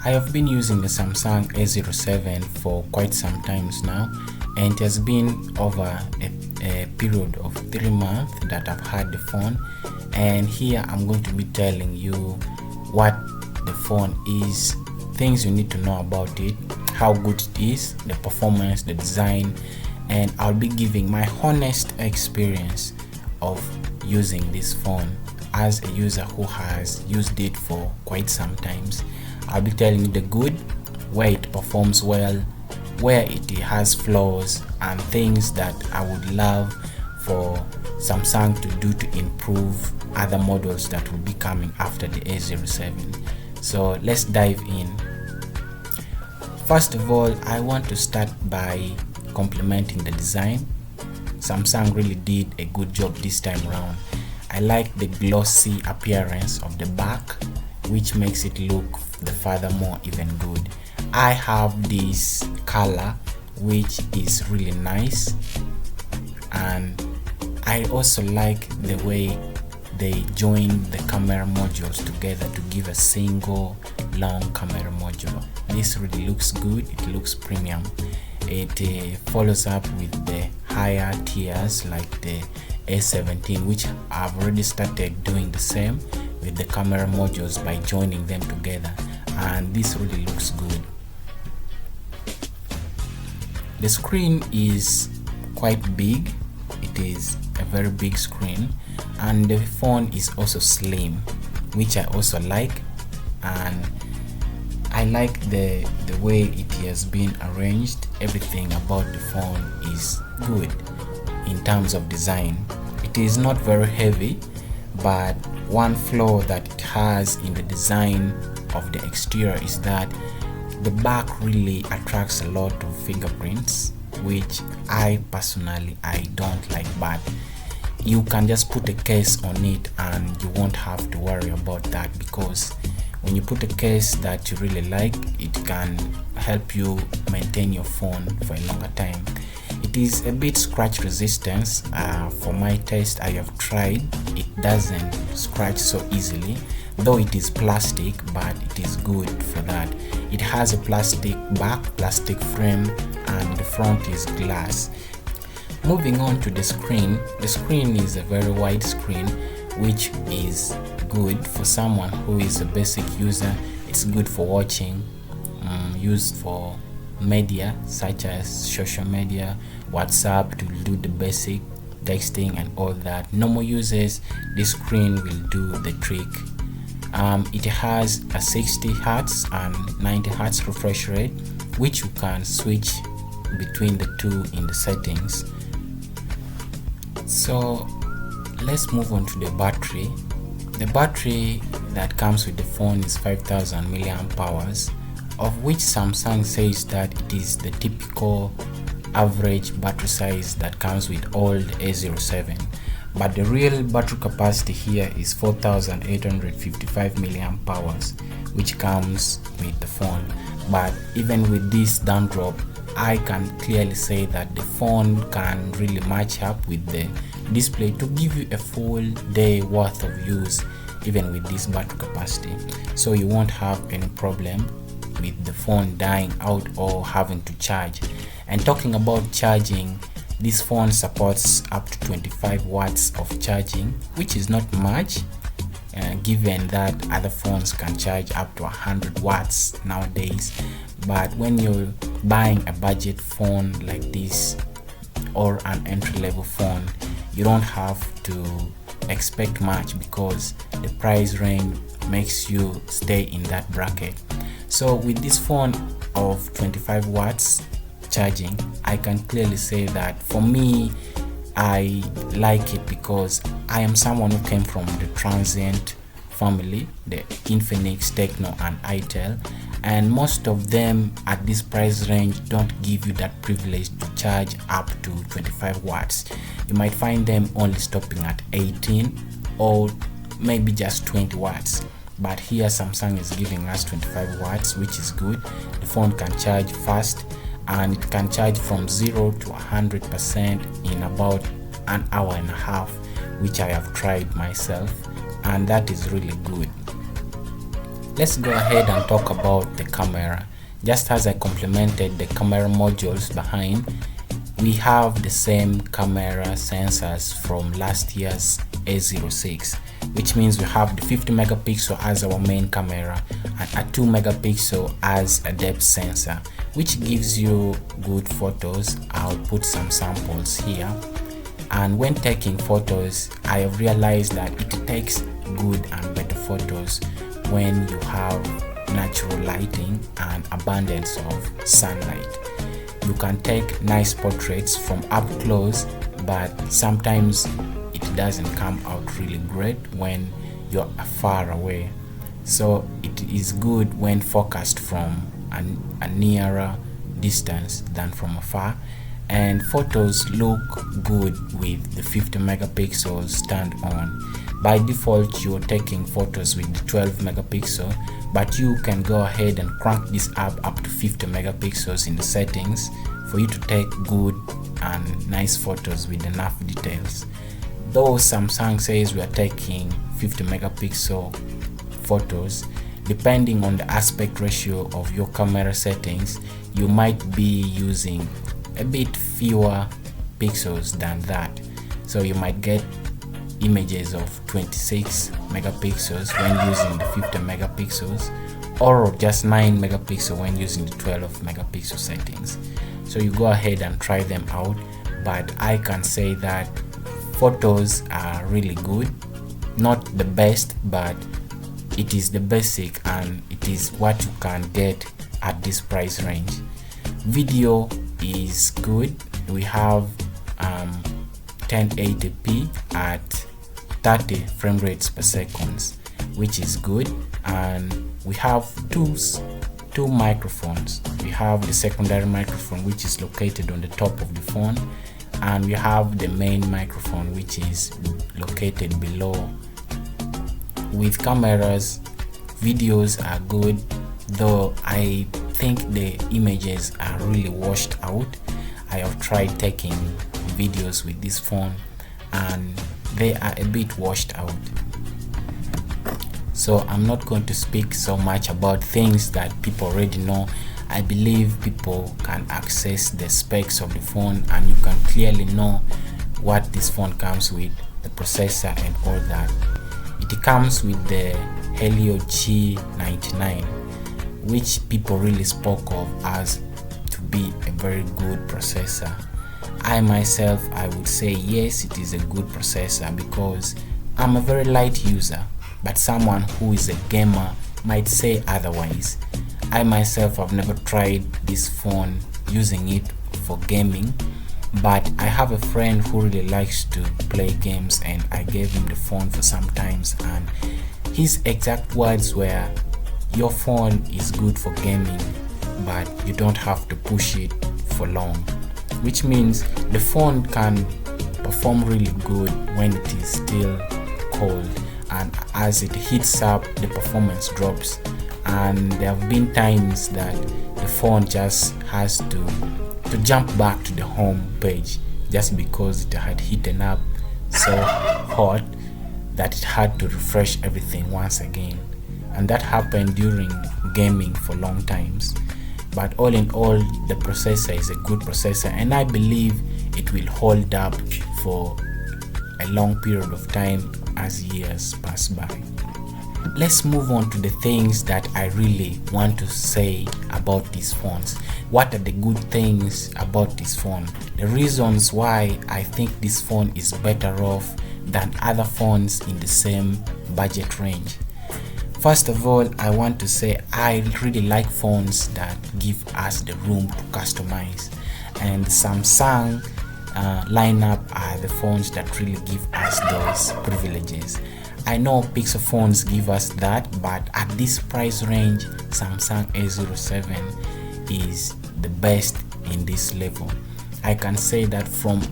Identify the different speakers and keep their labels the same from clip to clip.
Speaker 1: I have been using the Samsung A07 for quite some times now, and it has been over a period of 3 months that I've had the phone, and here I'm going to be telling you what the phone is, things you need to know about it, how good it is, the performance, the design, and I'll be giving my honest experience of using this phone as a user who has used it for quite some times. I'll be telling you the good, where it performs well, where it has flaws, and things that I would love for Samsung to do to improve other models that will be coming after the A07. So let's dive in. First of all, I want to start by complimenting the design. Samsung really did a good job this time around. I like the glossy appearance of the back, which makes it look the furthermore even good. I have this color which is really nice, and I also like the way they join the camera modules together to give a single long camera module. This really looks good, it looks premium. It follows up with the higher tiers like the A17, which I've already started doing the same with the camera modules by joining them together, and this really looks good. The screen is quite big, it is a very big screen, and the phone is also slim, which I also like, and I like the way it has been arranged. Everything about the phone is good in terms of design. It is not very heavy, but one flaw that it has in the design of the exterior is that the back really attracts a lot of fingerprints, which I personally don't like, but you can just put a case on it and you won't have to worry about that, because when you put a case that you really like, it can help you maintain your phone for a longer time. It is a bit scratch resistance. For my taste, I have tried, it doesn't scratch so easily, though it is plastic, but it is good for that. It has a plastic back, plastic frame, and the front is glass. Moving on to the screen is a very wide screen, which is good for someone who is a basic user. It's good for watching, used for media such as social media, WhatsApp, to do the basic texting and all that. Normal users, this screen will do the trick. It has a 60 Hz and 90 Hz refresh rate, which you can switch between the two in the settings. So let's move on to the battery. The battery that comes with the phone is 5000 mAh, of which Samsung says that it is the typical average battery size that comes with all the A07, but the real battery capacity here is 4855 mAh, which comes with the phone. But even with this down drop, I can clearly say that the phone can really match up with the display to give you a full day worth of use, even with this battery capacity. So you won't have any problem with the phone dying out or having to charge. And talking about charging, this phone supports up to 25 watts of charging, which is not much, given that other phones can charge up to 100 watts nowadays. But when you're buying a budget phone like this or an entry-level phone, you don't have to expect much, because the price range makes you stay in that bracket. So with this phone of 25 watts charging, I can clearly say that for me, I like it, because I am someone who came from the transient family, the Infinix, Tecno and Itel, and most of them at this price range don't give you that privilege to charge up to 25 watts. You might find them only stopping at 18 or maybe just 20 watts. But here Samsung is giving us 25 watts, which is good. The phone can charge fast, and it can charge from 0 to 100% in about an hour and a half, which I have tried myself, and that is really good. Let's go ahead and talk about the camera. Just as I complemented the camera modules behind, we have the same camera sensors from last year's A06, which means we have the 50 megapixel as our main camera and a 2 megapixel as a depth sensor, which gives you good photos. I'll put some samples here. And when taking photos, I have realized that it takes good and better photos when you have natural lighting and abundance of sunlight. You can take nice portraits from up close, but sometimes it doesn't come out really great when you're far away. So it is good when focused from a nearer distance than from afar, and photos look good with the 50 megapixels stand on. By default, you're taking photos with the 12 megapixel, but you can go ahead and crank this up to 50 megapixels in the settings for you to take good and nice photos with enough details. Though Samsung says we are taking 50 megapixel photos, depending on the aspect ratio of your camera settings, you might be using a bit fewer pixels than that. So you might get images of 26 megapixels when using the 50 megapixels, or just 9 megapixel when using the 12 megapixel settings. So you go ahead and try them out, but I can say that photos are really good. Not the best, but it is the basic and it is what you can get at this price range. Video is good. We have 1080p at 30 frame rates per second, which is good. And we have two microphones. We have the secondary microphone, which is located on the top of the phone, and we have the main microphone, which is located below. With cameras, videos are good, though I think the images are really washed out. I have tried taking videos with this phone and they are a bit washed out. So I'm not going to speak so much about things that people already know. I believe people can access the specs of the phone and you can clearly know what this phone comes with, the processor and all that. It comes with the Helio G99, which people really spoke of as to be a very good processor. I myself, I would say yes, it is a good processor because I'm a very light user, but someone who is a gamer might say otherwise. I myself have never tried this phone using it for gaming, but I have a friend who really likes to play games and I gave him the phone for some times, and his exact words were, your phone is good for gaming, but you don't have to push it for long, which means the phone can perform really good when it is still cold, and as it heats up the performance drops. And there have been times that the phone just has to jump back to the home page just because it had heated up so hot that it had to refresh everything once again, and that happened during gaming for long times. But all in all, the processor is a good processor and I believe it will hold up for a long period of time as years pass by. Let's move on to the things that I really want to say about these phones. What are the good things about this phone? The reasons why I think this phone is better off than other phones in the same budget range. First of all, I want to say I really like phones that give us the room to customize, and Samsung lineup are the phones that really give us those privileges. I know Pixel phones give us that, but at this price range, Samsung A07 is the best in this level. I can say that from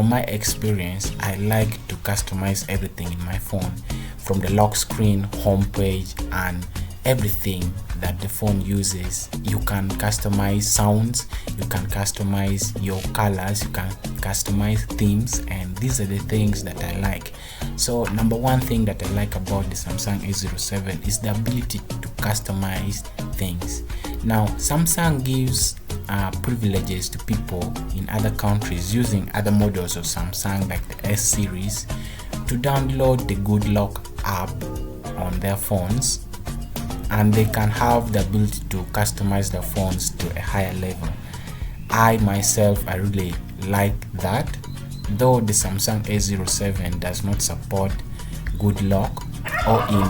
Speaker 1: my experience, I like to customize everything in my phone, from the lock screen, home page, and everything that the phone uses. You can customize sounds, you can customize your colors, you can customize themes, and these are the things that I like. So number one thing that I like about the Samsung A07 is the ability to customize things. Now Samsung gives privileges to people in other countries using other models of Samsung like the S series to download the Good Lock app on their phones, and they can have the ability to customize their phones to a higher level. I myself, I really like that, though the Samsung A07 does not support Good Lock, or in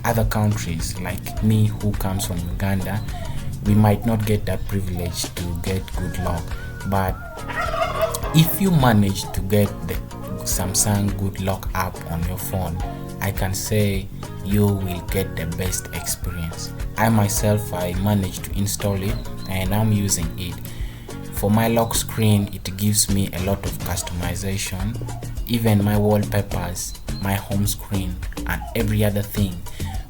Speaker 1: other countries like me who comes from Uganda, we might not get that privilege to get Good Lock. But if you manage to get the Samsung Good Lock app on your phone, I can say you will get the best experience. I myself, I managed to install it and I'm using it. For my lock screen, it gives me a lot of customization, even my wallpapers, my home screen, and every other thing.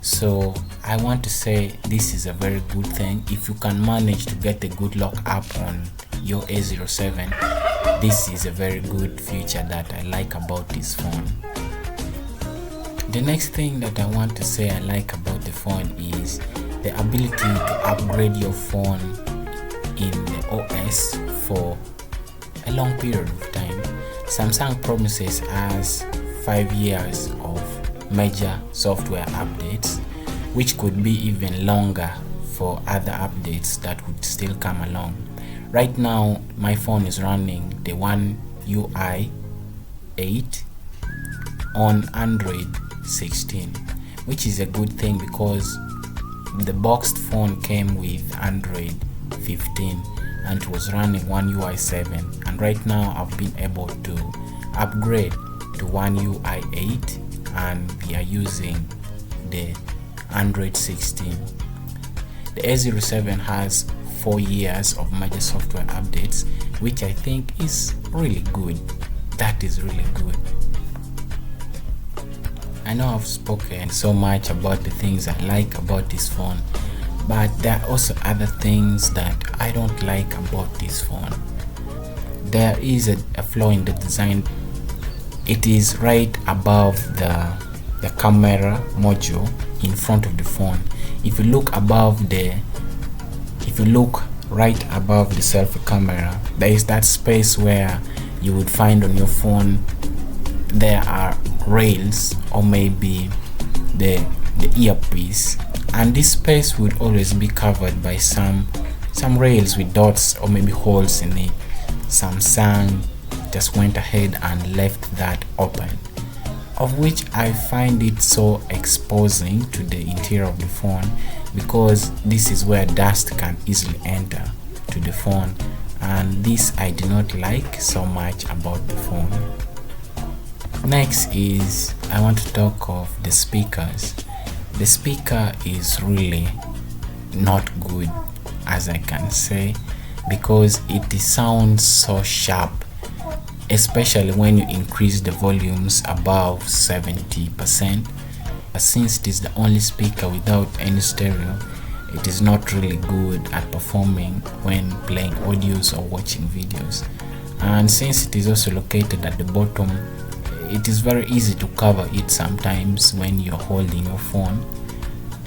Speaker 1: So I want to say this is a very good thing. If you can manage to get the Good Lock app on your A07, this is a very good feature that I like about this phone. The next thing that I want to say I like about the phone is the ability to upgrade your phone in the OS for a long period of time. Samsung promises us 5 years of major software updates, which could be even longer for other updates that would still come along. Right now my phone is running the One UI 8 on Android 16, which is a good thing because the boxed phone came with Android 15 and it was running One UI 7, and right now I've been able to upgrade to One UI 8 and we are using the Android 16. The A07 has 4 years of major software updates, which I think is really good. That is really good. I know I've spoken so much about the things I like about this phone, but there are also other things that I don't like about this phone. There is a flaw in the design. It is right above the camera module in front of the phone. If you look right above the selfie camera, there is that space where you would find on your phone there are rails or maybe the earpiece, and this space would always be covered by some rails with dots or maybe holes in it. Samsung just went ahead and left that open, of which I find it so exposing to the interior of the phone, because this is where dust can easily enter to the phone, and this I do not like so much about the phone. Next is I want to talk of the speakers. The speaker is really not good, as I can say, because it sounds so sharp, especially when you increase the volumes above 70%. Since it is the only speaker without any stereo, it is not really good at performing when playing audios or watching videos. And since it is also located at the bottom, it is very easy to cover it sometimes when you're holding your phone,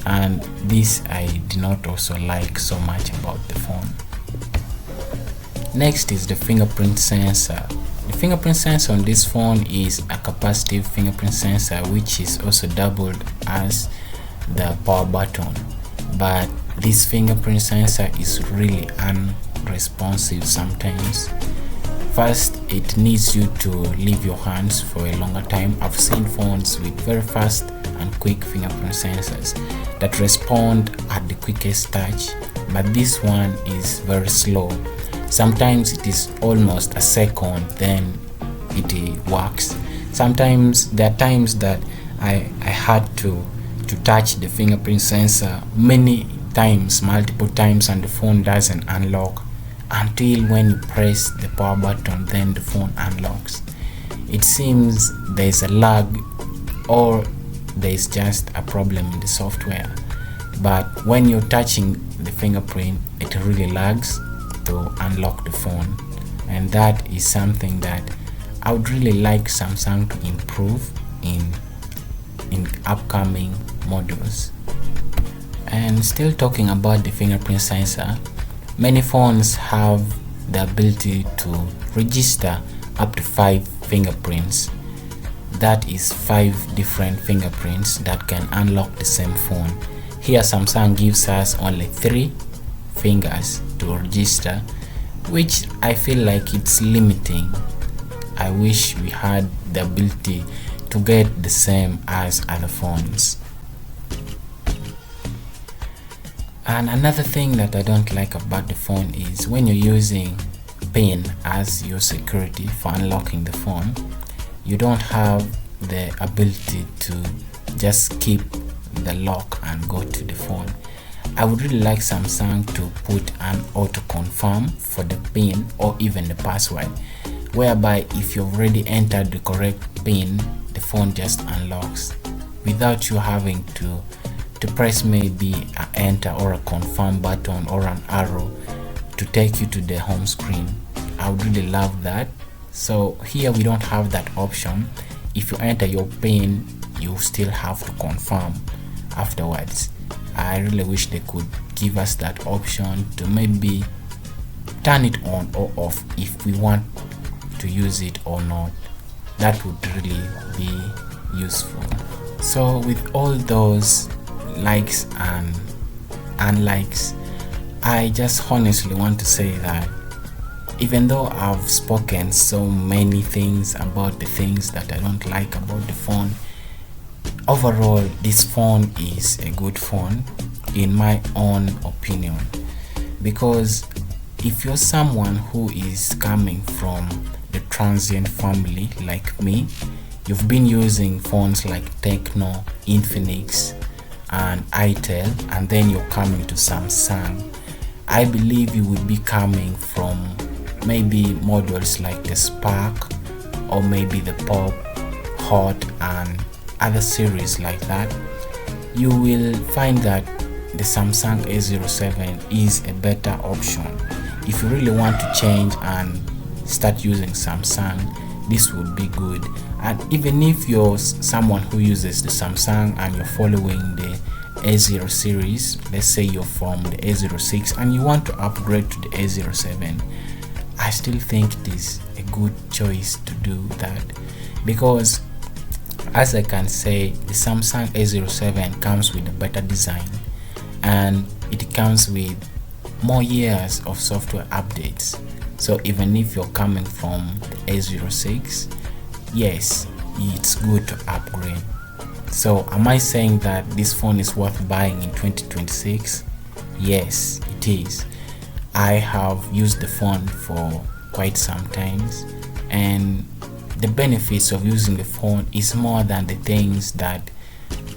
Speaker 1: and this I do not also like so much about the phone. Next is the fingerprint sensor. The fingerprint sensor on this phone is a capacitive fingerprint sensor, which is also doubled as the power button, but this fingerprint sensor is really unresponsive sometimes. First, it needs you to leave your hands for a longer time. I've seen phones with very fast and quick fingerprint sensors that respond at the quickest touch, but this one is very slow. Sometimes it is almost a second, then it works. Sometimes there are times that I had to touch the fingerprint sensor many times, multiple times, and the phone doesn't unlock until when you press the power button, then the phone unlocks. It seems there's a lag, or there's just a problem in the software. but when you're touching the fingerprint, it really lags to unlock the phone, and that is something that I would really like Samsung to improve in upcoming models. And still talking about the fingerprint sensor, many phones have the ability to register up to 5 fingerprints. That is 5 different fingerprints that can unlock the same phone. Here Samsung gives us only 3 fingers to register, which I feel like it's limiting. I wish we had the ability to get the same as other phones. And another thing that I don't like about the phone is when you're using PIN as your security for unlocking the phone, you don't have the ability to just keep the lock and go to the phone. I would really like Samsung to put an auto confirm for the PIN or even the password, whereby if you've already entered the correct PIN, the phone just unlocks without you having to press maybe an enter or a confirm button or an arrow to take you to the home screen. I would really love that. So here we don't have that option. If you enter your PIN, you still have to confirm afterwards. I really wish they could give us that option to maybe turn it on or off if we want to use it or not. That would really be useful. So with all those likes and unlikes, I just honestly want to say that even though I've spoken so many things about the things that I don't like about the phone, overall this phone is a good phone in my own opinion, because if you're someone who is coming from the transient family like me, you've been using phones like Tecno, Infinix and Itel, and then you're coming to Samsung, I believe you would be coming from maybe models like the Spark or maybe the Pop, Hot and other series like that. You will find that the Samsung A07 is a better option. If you really want to change and start using Samsung, this would be good. And even if you're someone who uses the Samsung and you're following the A0 series, let's say you're from the A06 and you want to upgrade to the A07, I still think it is a good choice to do that, because as I can say, the Samsung A07 comes with a better design and it comes with more years of software updates. So even if you're coming from the A06, yes, it's good to upgrade. So am I saying that this phone is worth buying in 2026? Yes, it is. I have used the phone for quite some times, and the benefits of using the phone is more than the things that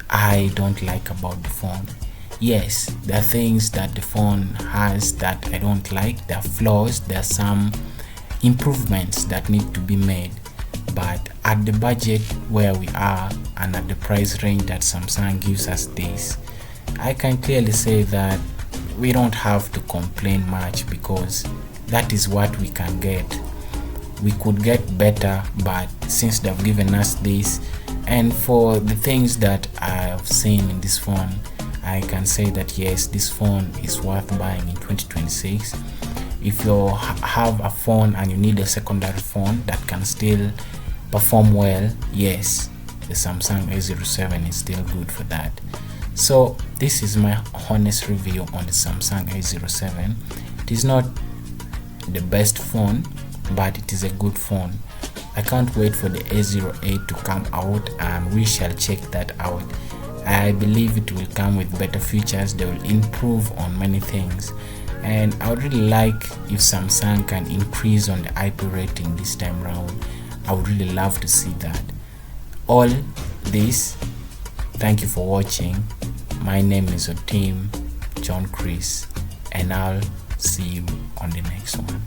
Speaker 1: I don't like about the phone. Yes, there are things that the phone has that I don't like. There are flaws, there are some improvements that need to be made, but at the budget where we are and at the price range that Samsung gives us this, I can clearly say that we don't have to complain much, because that is what we can get. We could get better, but since they've given us this, and for the things that I've seen in this phone, I can say that yes, this phone is worth buying in 2026. If you have a phone and you need a secondary phone that can still perform well, yes, the Samsung A07 is still good for that. So this is my honest review on the Samsung A07. It is not the best phone, but it is a good phone. I can't wait for the A08 to come out, and we shall check that out. I believe it will come with better features. They will improve on many things, and I would really like if Samsung can increase on the IP rating this time around. I would really love to see that. All this, thank you for watching. My name is Otim John Chris, and I'll see you on the next one.